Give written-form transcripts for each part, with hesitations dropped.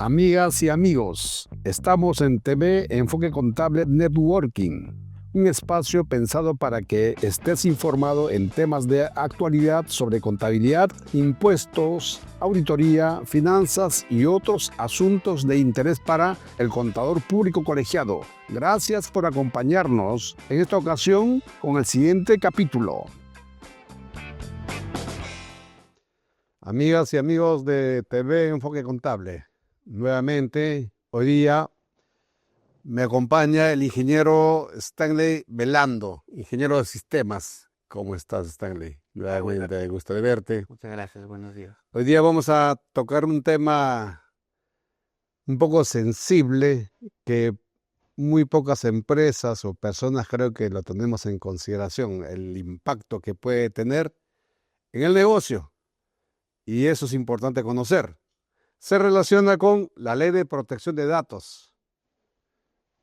Amigas y amigos, estamos en TV Enfoque Contable Networking, un espacio pensado para que estés informado en temas de actualidad sobre contabilidad, impuestos, auditoría, finanzas y otros asuntos de interés para el contador público colegiado. Gracias por acompañarnos en esta ocasión con el siguiente capítulo. Amigas y amigos de TV Enfoque Contable, nuevamente hoy día me acompaña el ingeniero Stanley Velando, ingeniero de sistemas. ¿Cómo estás, Stanley? Nuevamente, gusto de verte. Muchas gracias, buenos días. Hoy día vamos a tocar un tema un poco sensible que muy pocas empresas o personas creo que lo tenemos en consideración, el impacto que puede tener en el negocio. Y eso es importante conocer. Se relaciona con la Ley de Protección de Datos.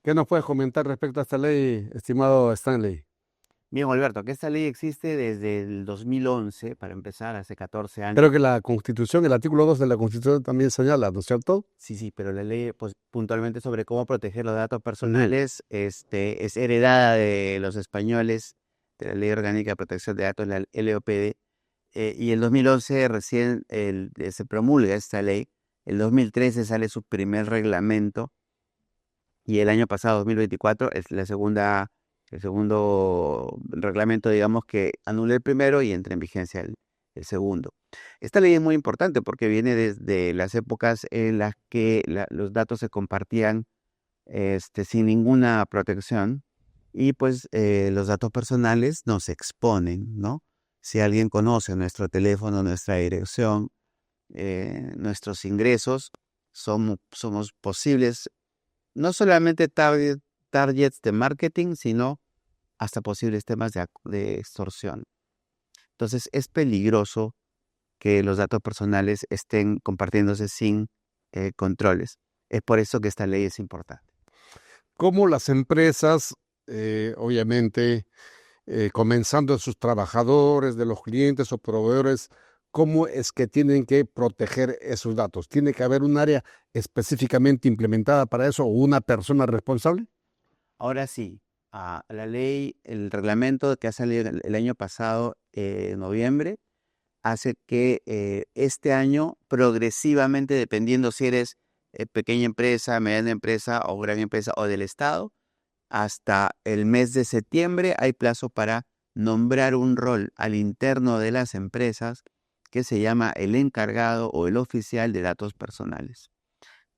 ¿Qué nos puedes comentar respecto a esta ley, estimado Stanley? Bien, Alberto, que esta ley existe desde el 2011, para empezar, hace 14 años. Creo que la Constitución, el artículo 2 de la Constitución también señala, ¿no es cierto? Sí, pero la ley, pues, puntualmente sobre cómo proteger los datos personales, es heredada de los españoles, de la Ley Orgánica de Protección de Datos, la LOPD, y en 2011 recién se promulga esta ley. En 2013 sale su primer reglamento, y el año pasado, 2024, es el segundo reglamento, digamos, que anula el primero y entra en vigencia el segundo. Esta ley es muy importante porque viene desde las épocas en las que los datos se compartían sin ninguna protección, y pues los datos personales nos exponen, ¿no? Si alguien conoce nuestro teléfono, nuestra dirección, nuestros ingresos, somos posibles no solamente targets de marketing, sino hasta posibles temas de extorsión. Entonces es peligroso que los datos personales estén compartiéndose sin controles. Es por eso que esta ley es importante. ¿Cómo las empresas, obviamente, comenzando de sus trabajadores, de los clientes o proveedores, cómo es que tienen que proteger esos datos? ¿Tiene que haber un área específicamente implementada para eso o una persona responsable? Ahora sí, la ley, el reglamento que ha salido el año pasado, en noviembre, hace que este año progresivamente, dependiendo si eres pequeña empresa, mediana empresa o gran empresa o del Estado, hasta el mes de septiembre hay plazo para nombrar un rol al interno de las empresas que se llama el encargado o el oficial de datos personales.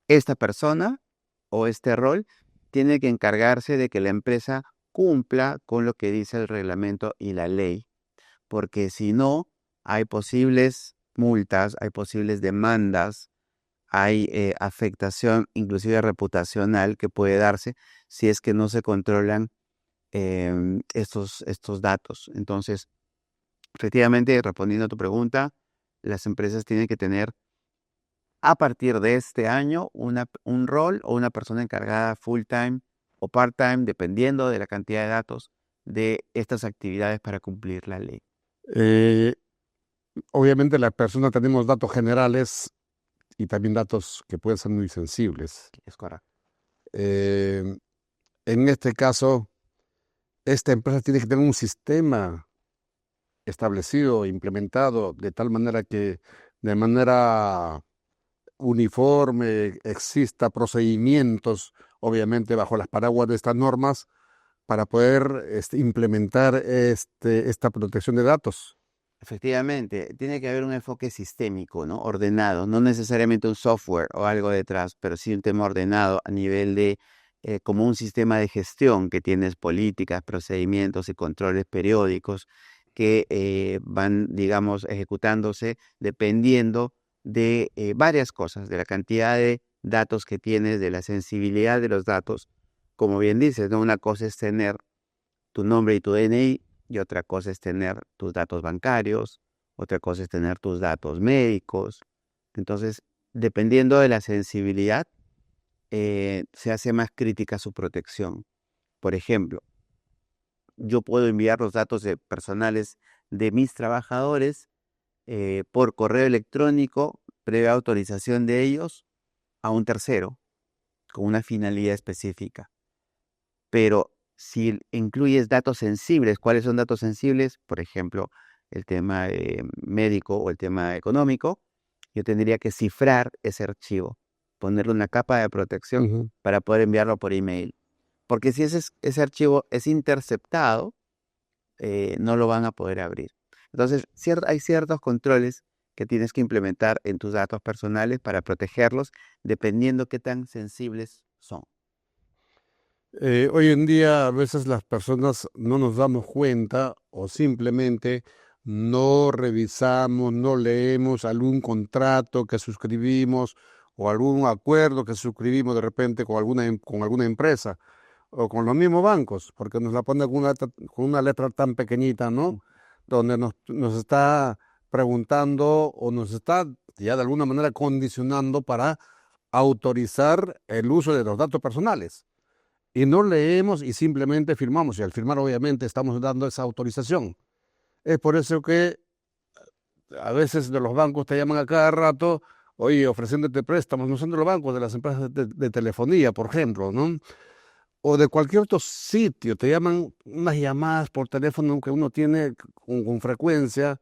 Esta persona o este rol tiene que encargarse de que la empresa cumpla con lo que dice el reglamento y la ley, porque si no, hay posibles multas, hay posibles demandas, hay afectación inclusive reputacional que puede darse si es que no se controlan estos datos. Entonces, efectivamente, respondiendo a tu pregunta, las empresas tienen que tener a partir de este año un rol o una persona encargada full time o part time, dependiendo de la cantidad de datos de estas actividades para cumplir la ley. Eh, Obviamente las personas tenemos datos generales y también datos que pueden ser muy sensibles. Es correcto. Eh, en este caso, esta empresa tiene que tener un sistema establecido, implementado, de tal manera que de manera uniforme exista procedimientos, obviamente bajo las paraguas de estas normas, para poder implementar esta protección de datos. Efectivamente, tiene que haber un enfoque sistémico, ¿no? Ordenado, no necesariamente un software o algo detrás, pero sí un tema ordenado a nivel de como un sistema de gestión que tienes políticas, procedimientos y controles periódicos que van, digamos, ejecutándose dependiendo de varias cosas, de la cantidad de datos que tienes, de la sensibilidad de los datos. Como bien dices, ¿no? Una cosa es tener tu nombre y tu DNI, y otra cosa es tener tus datos bancarios, otra cosa es tener tus datos médicos. Entonces, dependiendo de la sensibilidad, se hace más crítica su protección. Por ejemplo, yo puedo enviar los datos personales de mis trabajadores por correo electrónico, previa autorización de ellos, a un tercero con una finalidad específica. Pero si incluyes datos sensibles, ¿cuáles son datos sensibles? Por ejemplo, el tema médico o el tema económico, yo tendría que cifrar ese archivo, ponerle una capa de protección Ujú. para poder enviarlo por email. Porque si ese archivo es interceptado, no lo van a poder abrir. Entonces, hay ciertos controles que tienes que implementar en tus datos personales para protegerlos, dependiendo qué tan sensibles son. Hoy en día a veces las personas no nos damos cuenta o simplemente no revisamos, no leemos algún contrato que suscribimos o algún acuerdo que suscribimos de repente con alguna empresa o con los mismos bancos, porque nos la ponen con una letra tan pequeñita, ¿no? Donde nos está preguntando o nos está ya de alguna manera condicionando para autorizar el uso de los datos personales. Y no leemos y simplemente firmamos. Y al firmar, obviamente, estamos dando esa autorización. Es por eso que a veces de los bancos te llaman a cada rato, oye, ofreciéndote préstamos, no son de los bancos, de las empresas de telefonía, por ejemplo, ¿no? O de cualquier otro sitio, te llaman unas llamadas por teléfono que uno tiene con frecuencia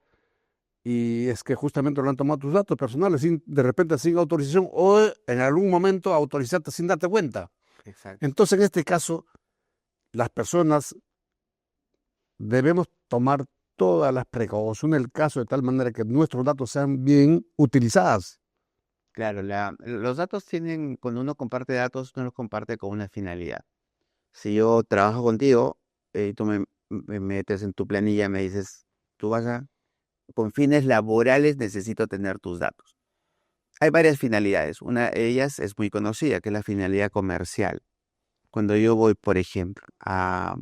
y es que justamente lo han tomado tus datos personales de repente sin autorización o en algún momento autorizarte sin darte cuenta. Exacto. Entonces, en este caso, las personas debemos tomar todas las precauciones del caso de tal manera que nuestros datos sean bien utilizados. Claro, los datos tienen, cuando uno comparte datos, uno los comparte con una finalidad. Si yo trabajo contigo y tú me metes en tu planilla, me dices, tú con fines laborales necesito tener tus datos. Hay varias finalidades. Una de ellas es muy conocida, que es la finalidad comercial. Cuando yo voy, por ejemplo, a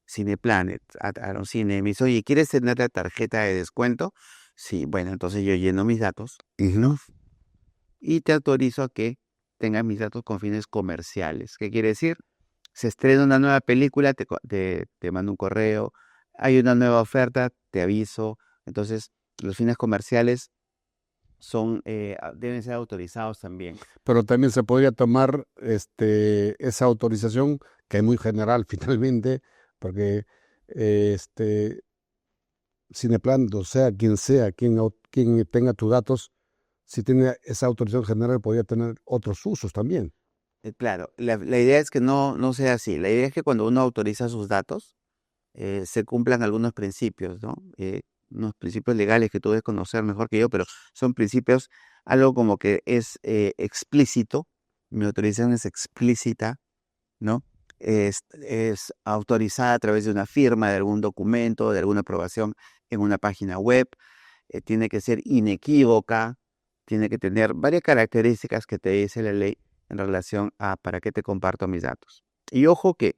Cineplanet, a un cine, me dice, oye, ¿quieres tener la tarjeta de descuento? Sí, bueno, entonces yo lleno mis datos y te autorizo a que tengas mis datos con fines comerciales. ¿Qué quiere decir? Se estrena una nueva película, te mando un correo, hay una nueva oferta, te aviso. Entonces, los fines comerciales deben ser autorizados también. Pero también se podría tomar esa autorización, que es muy general finalmente, porque Cineplan, o sea, quien tenga tus datos, si tiene esa autorización general, podría tener otros usos también. Claro, la idea es que no sea así. La idea es que cuando uno autoriza sus datos, se cumplan algunos principios, ¿no? Unos principios legales que tú debes conocer mejor que yo, pero son principios, algo como que es explícito, mi autorización es explícita, ¿no? Es autorizada a través de una firma, de algún documento, de alguna aprobación en una página web, tiene que ser inequívoca, tiene que tener varias características que te dice la ley en relación a para qué te comparto mis datos. Y ojo que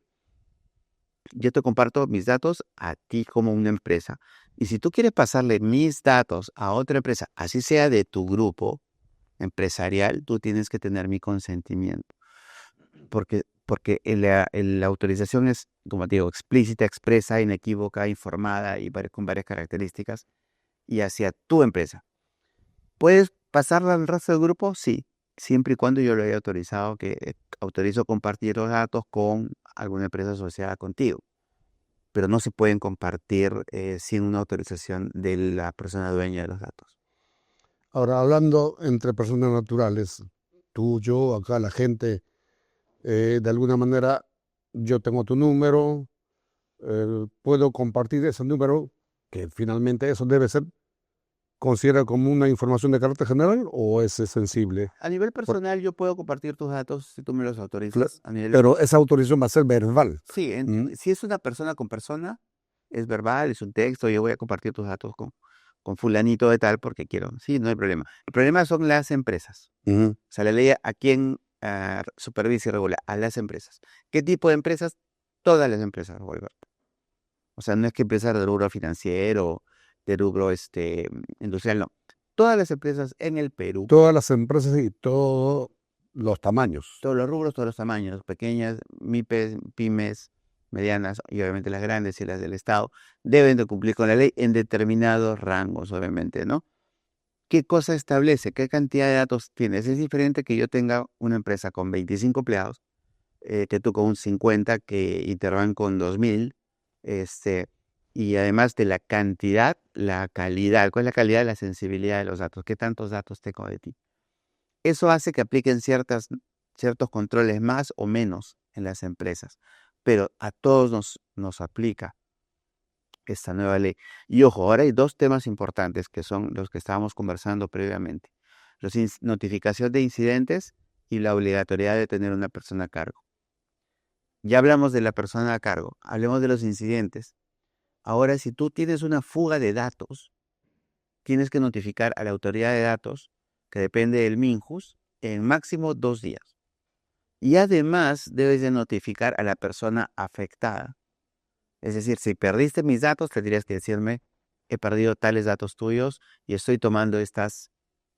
yo te comparto mis datos a ti como una empresa. Y si tú quieres pasarle mis datos a otra empresa, así sea de tu grupo empresarial, tú tienes que tener mi consentimiento. Porque la autorización es, como te digo, explícita, expresa, inequívoca, informada y con varias características y hacia tu empresa. ¿Puedes pasarla al resto del grupo? Sí, siempre y cuando yo lo haya autorizado, que autorizo compartir los datos con alguna empresa asociada contigo. Pero no se pueden compartir sin una autorización de la persona dueña de los datos. Ahora, hablando entre personas naturales, tú, yo, acá la gente, de alguna manera, yo tengo tu número, puedo compartir ese número, que finalmente eso debe ser considerado como una información de carácter general o es sensible. A nivel Por- personal, yo puedo compartir tus datos si tú me los cla- autorizas. A nivel, pero esa autorización va a ser verbal. sí, ¿Mm? si es una persona con persona, es verbal, es un texto, yo voy a compartir tus datos con fulanito de tal porque quiero. Sí, no hay problema. El problema son las empresas. Ujú. O sea, la ley a quién supervisa y regula, a las empresas. ¿Qué tipo de empresas? Todas las empresas, Wolver. O sea, no es que empresas de rubro financiero, de rubro industrial, no. Todas las empresas en el Perú, Todas las empresas y todos los tamaños. todos los rubros, todos los tamaños, pequeñas, MIPES, pymes, medianas y obviamente las grandes y las del Estado, deben de cumplir con la ley en determinados rangos, obviamente, ¿no? ¿Qué cosa establece? ¿Qué cantidad de datos tienes? Es diferente que yo tenga una empresa con 25 empleados, que tú con un 50, que Interbank con 2000, este, y además de la cantidad, la calidad. ¿Cuál es la calidad? La sensibilidad de los datos. ¿Qué tantos datos tengo de ti? Eso hace que apliquen ciertos controles más o menos en las empresas, pero a todos nos aplica esta nueva ley. Y ojo, ahora hay dos temas importantes que son los que estábamos conversando previamente. Notificación de incidentes y la obligatoriedad de tener una persona a cargo. Ya hablamos de la persona a cargo, hablemos de los incidentes. Ahora, si tú tienes una fuga de datos, tienes que notificar a la autoridad de datos, que depende del MinJUS, en máximo 2 días. Y además debes de notificar a la persona afectada. Es decir, si perdiste mis datos, tendrías que decirme, he perdido tales datos tuyos y estoy tomando estas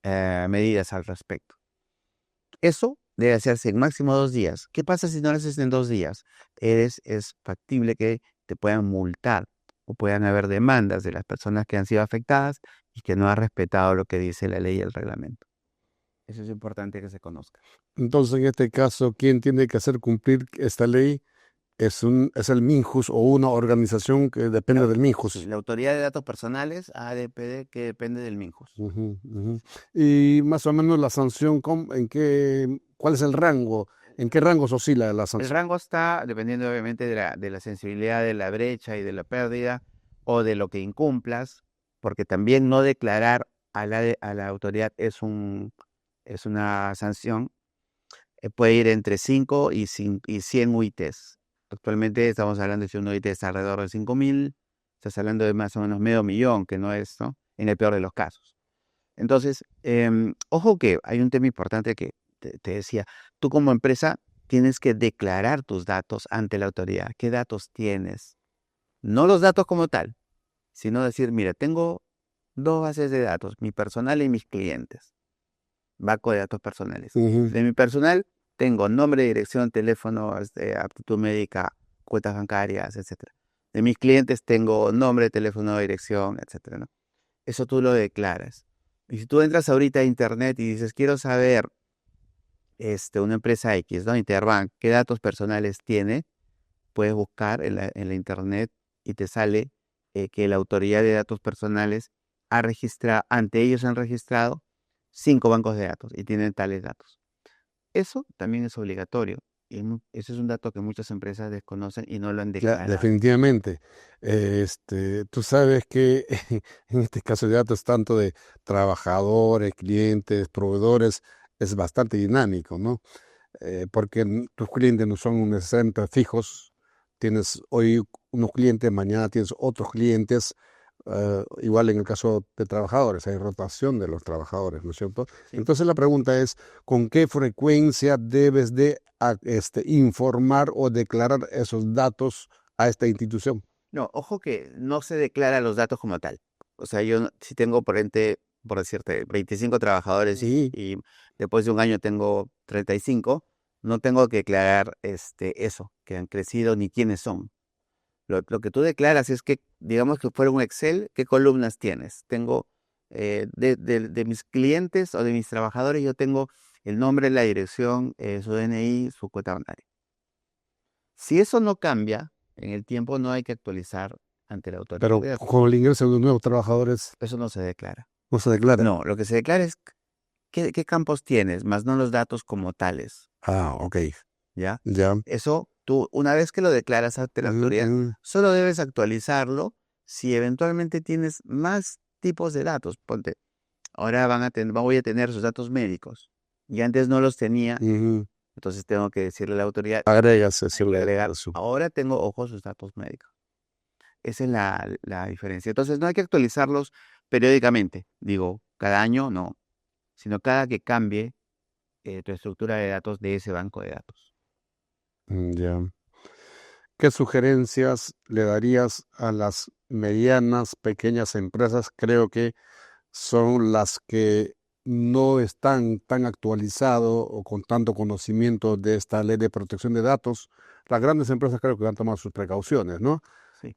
medidas al respecto. Eso debe hacerse en máximo 2 días. ¿Qué pasa si no lo haces en 2 días? Es factible que te puedan multar o puedan haber demandas de las personas que han sido afectadas y que no han respetado lo que dice la ley y el reglamento. Eso es importante que se conozca. Entonces, en este caso, ¿quién tiene que hacer cumplir esta ley? Es el MinJUS o una organización que depende del Sí, MinJUS. la Autoridad de Datos Personales, ADPD, que depende del MinJUS. Ujú, ujú. Y más o menos la sanción, ¿cuál es el rango? ¿En qué rangos oscila la El sanción? rango está dependiendo obviamente de la sensibilidad de la brecha y de la pérdida o de lo que incumplas, porque también no declarar a la autoridad es una sanción. Puede ir entre 5 y 100 UITs. Actualmente estamos hablando de si un UIT está alrededor de 5.000, estás hablando de más o menos medio millón, que no es, ¿no? En el peor de los casos. Entonces, ojo que hay un tema importante que te decía, tú como empresa tienes que declarar tus datos ante la autoridad. ¿Qué datos tienes? No los datos como tal, sino decir, mira, tengo 2 bases de datos, mi personal y mis clientes. Banco de datos personales. Ujú. De mi personal tengo nombre, dirección, teléfono, aptitud médica, cuentas bancarias, etcétera. De mis clientes tengo nombre, teléfono, dirección, etcétera, ¿no? Eso tú lo declaras. Y si tú entras ahorita a internet y dices, quiero saber, una empresa X, ¿no? Interbank, ¿qué datos personales tiene? Puedes buscar en la internet y te sale que la autoridad de datos personales ante ellos han registrado 5 bancos de datos y tienen tales datos. Eso también es obligatorio. Y ese es un dato que muchas empresas desconocen y no lo han declarado. Definitivamente. Tú sabes que en este caso de datos, tanto de trabajadores, clientes, proveedores, es bastante dinámico, ¿no? Porque tus clientes no son necesariamente fijos. Tienes hoy unos clientes, mañana tienes otros clientes. Igual en el caso de trabajadores, hay rotación de los trabajadores, ¿no es cierto? Sí. Entonces la pregunta es, ¿con qué frecuencia debes de informar o declarar esos datos a esta institución? No, ojo que no se declara los datos como tal. O sea, yo si tengo, por decirte, 25 trabajadores Ujú. y después de un año tengo 35, no tengo que declarar eso, que han crecido ni quiénes son. Lo que tú declaras es que, digamos que fuera un Excel, ¿qué columnas tienes? Tengo de mis clientes o de mis trabajadores, yo tengo el nombre, la dirección, su DNI, su cuenta bancaria. Si eso no cambia en el tiempo, no hay que actualizar ante la autoridad Pero de datos. con el ingreso de los nuevos trabajadores Eso no se declara. no se declara. No, lo que se declara es qué campos tienes, más no los datos como tales, Ah, ok, ¿ya? ya. Eso tú, una vez que lo declaras ante la Ujú, autoridad, ujú. solo debes actualizarlo si eventualmente tienes más tipos de datos. Ponte, ahora voy a tener sus datos médicos y antes no los tenía, Ujú. entonces tengo que decirle a la autoridad, Agregas, hay que agregar, eso. ahora tengo, ojo, sus datos médicos. Esa es la diferencia. Entonces no hay que actualizarlos periódicamente, digo, cada año no, sino cada que cambie tu estructura de datos de ese banco de datos. Ya. ¿Qué sugerencias le darías a las medianas, pequeñas empresas? Creo que son las que no están tan actualizados o con tanto conocimiento de esta ley de protección de datos. Las grandes empresas creo que van a tomar sus precauciones, ¿no? Sí.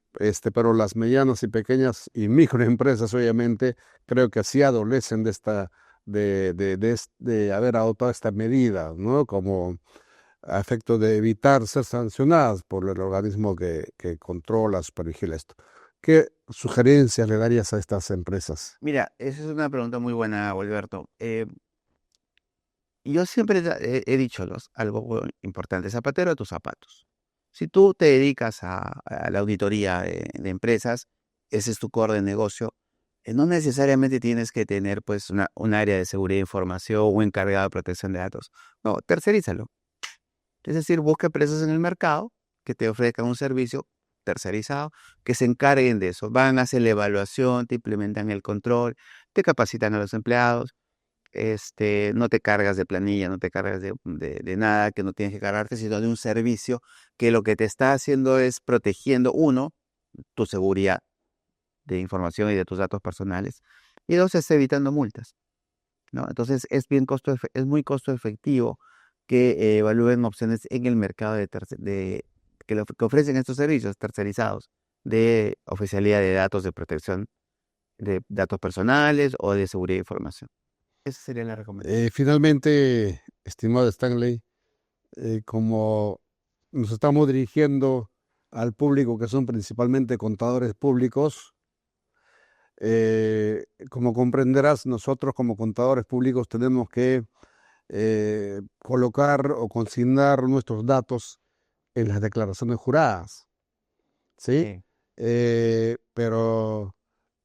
Pero las medianas y pequeñas y microempresas, obviamente, creo que sí adolecen de haber adoptado esta medida, ¿no? Como a efecto de evitar ser sancionadas por el organismo que controla, supervigila esto. ¿Qué sugerencias le darías a estas empresas? Mira, esa es una pregunta muy buena, Alberto. Yo siempre he dicho algo muy importante, zapatero a tus zapatos. Si tú te dedicas a la auditoría de empresas, ese es tu core de negocio, no necesariamente tienes que tener pues un área de seguridad de información o encargado de protección de datos. No, tercerízalo. Es decir, busca empresas en el mercado que te ofrezcan un servicio tercerizado, que se encarguen de eso. Van a hacer la evaluación, te implementan el control, te capacitan a los empleados, no te cargas de planilla, no te cargas de nada que no tienes que cargarte, sino de un servicio que lo que te está haciendo es protegiendo, uno, tu seguridad de información y de tus datos personales, y dos, está evitando multas, ¿no? Entonces es muy costo efectivo que evalúen opciones en el mercado que ofrecen estos servicios tercerizados de oficialidad de datos de protección de datos personales o de seguridad de información. Esa sería la recomendación. Finalmente, estimado Stanley, como nos estamos dirigiendo al público que son principalmente contadores públicos, como comprenderás, nosotros como contadores públicos tenemos que colocar o consignar nuestros datos en las declaraciones juradas, ¿sí? Sí. Pero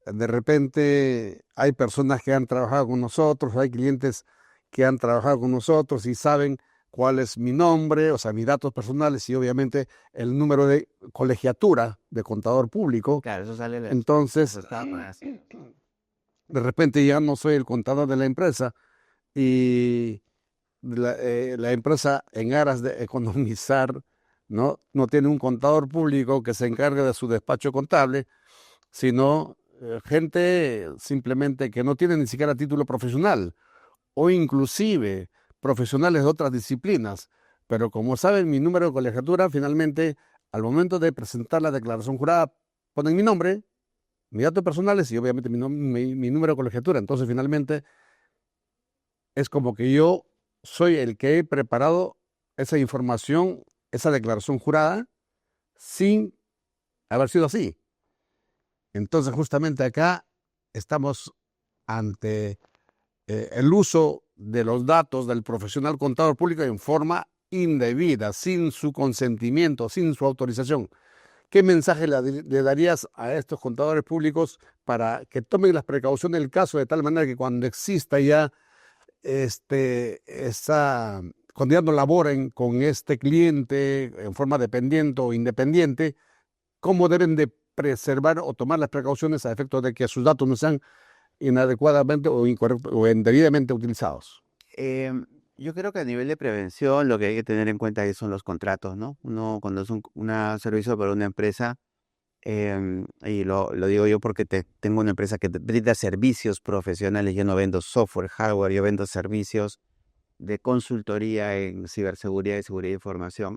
de repente hay personas que han trabajado con nosotros, hay clientes que han trabajado con nosotros y saben cuál es mi nombre, o sea, mis datos personales y obviamente el número de colegiatura de contador público. Claro, eso sale Entonces, eso está más. de repente ya no soy el contador de la empresa y la empresa en aras de economizar, no tiene un contador público que se encargue de su despacho contable, sino gente simplemente que no tiene ni siquiera título profesional o inclusive profesionales de otras disciplinas. Pero como saben mi número de colegiatura, finalmente al momento de presentar la declaración jurada ponen mi nombre, mis datos personales y obviamente mi número de colegiatura. Entonces finalmente es como que yo soy el que he preparado esa información, esa declaración jurada, sin haber sido así. Entonces, justamente acá estamos ante el uso de los datos del profesional contador público en forma indebida, sin su consentimiento, sin su autorización. ¿Qué mensaje le darías a estos contadores públicos para que tomen las precauciones del caso de tal manera que cuando exista ya cuando ya no laboren con este cliente en forma dependiente o independiente, cómo deben de preservar o tomar las precauciones a efecto de que sus datos no sean inadecuadamente o o indebidamente utilizados? Yo creo que a nivel de prevención lo que hay que tener en cuenta ahí son los contratos, ¿no? Uno cuando es un servicio para una empresa, y lo digo yo porque tengo una empresa que brinda servicios profesionales, yo no vendo software, hardware, yo vendo servicios de consultoría en ciberseguridad y seguridad de información.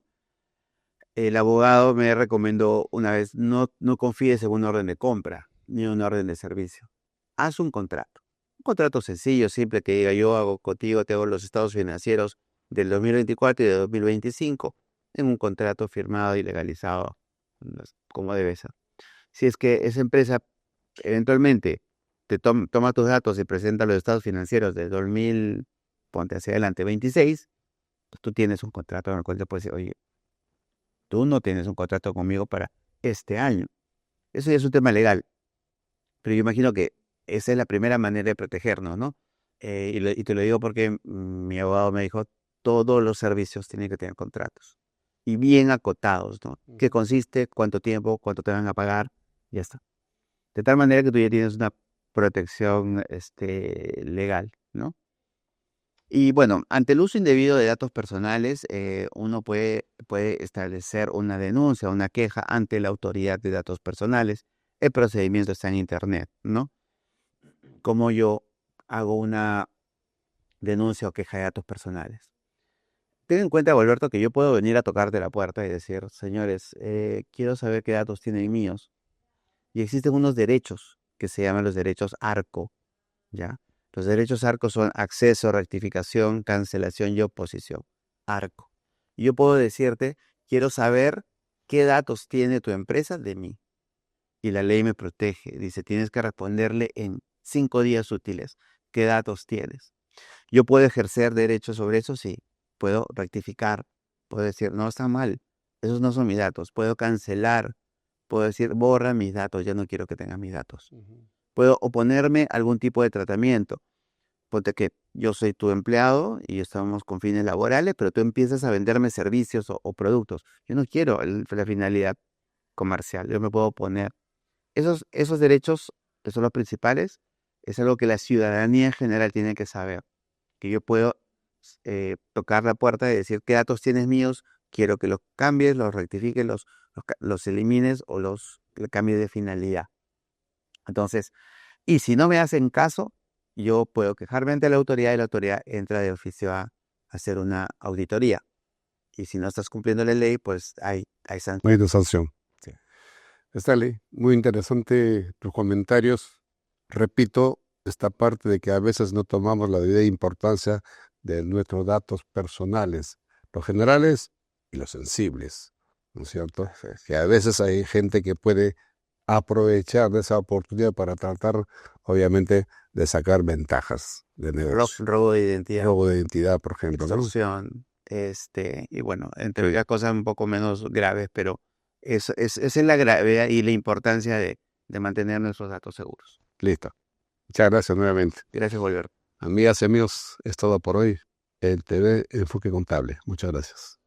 El abogado me recomendó una vez, no confíes en un orden de compra ni un orden de servicio. Haz un contrato. Un contrato sencillo, simple, que diga yo hago contigo, te hago los estados financieros del 2024 y de 2025 en un contrato firmado y legalizado como debe ser. Si es que esa empresa eventualmente toma tus datos y presenta los estados financieros del 2000, ponte hacia adelante, 26, pues tú tienes un contrato en el cual te puedes decir, oye, tú no tienes un contrato conmigo para este año. Eso ya es un tema legal, pero yo imagino que esa es la primera manera de protegernos, ¿no? Y te lo digo porque mi abogado me dijo, todos los servicios tienen que tener contratos y bien acotados, ¿no? ¿Qué consiste? ¿Cuánto tiempo? ¿Cuánto te van a pagar? Ya está. De tal manera que tú ya tienes una protección legal, ¿no? Y bueno, ante el uso indebido de datos personales, uno puede establecer una denuncia, una queja ante la autoridad de datos personales. El procedimiento está en internet, ¿no? Como yo hago una denuncia o queja de datos personales. ten en cuenta, Alberto, que yo puedo venir a tocarte la puerta y decir, señores, quiero saber qué datos tienen míos. Y existen unos derechos que se llaman los derechos ARCO, ¿ya? Los derechos ARCO son acceso, rectificación, cancelación y oposición. ARCO. Y yo puedo decirte, quiero saber qué datos tiene tu empresa de mí. Y la ley me protege. Dice, tienes que responderle en 5 días útiles. ¿Qué datos tienes? Yo puedo ejercer derechos sobre eso, sí. Puedo rectificar. Puedo decir, no, está mal. Esos no son mis datos. Puedo cancelar. Puedo decir, borra mis datos. Ya no quiero que tengas mis datos. Puedo oponerme a algún tipo de tratamiento. Ponte que yo soy tu empleado y estamos con fines laborales, pero tú empiezas a venderme servicios o productos. Yo no quiero la finalidad comercial. Yo me puedo oponer. Esos derechos, que son los principales, es algo que la ciudadanía en general tiene que saber. Que yo puedo tocar la puerta y decir qué datos tienes míos, quiero que los cambies, los rectifiques, los elimines o los cambies de finalidad. Entonces, y si no me hacen caso, yo puedo quejarme ante la autoridad y la autoridad entra de oficio a hacer una auditoría. Y si no estás cumpliendo la ley, pues hay sanciones. No hay de sanción. Sí. Stanley, muy interesante tus comentarios. Repito, esta parte de que a veces no tomamos la debida importancia de nuestros datos personales, los generales y los sensibles, ¿no es cierto? Que a veces hay gente que puede aprovechar de esa oportunidad para tratar, obviamente, de sacar ventajas de negocio. Robo de identidad. Robo de identidad, por ejemplo, ¿no? Extorsión, y bueno, entre otras cosas un poco menos graves, pero esa es la gravedad y la importancia de mantener nuestros datos seguros. Listo. Muchas gracias nuevamente. Gracias, Volver. Amigas y amigos, es todo por hoy. El TV Enfoque Contable. Muchas gracias.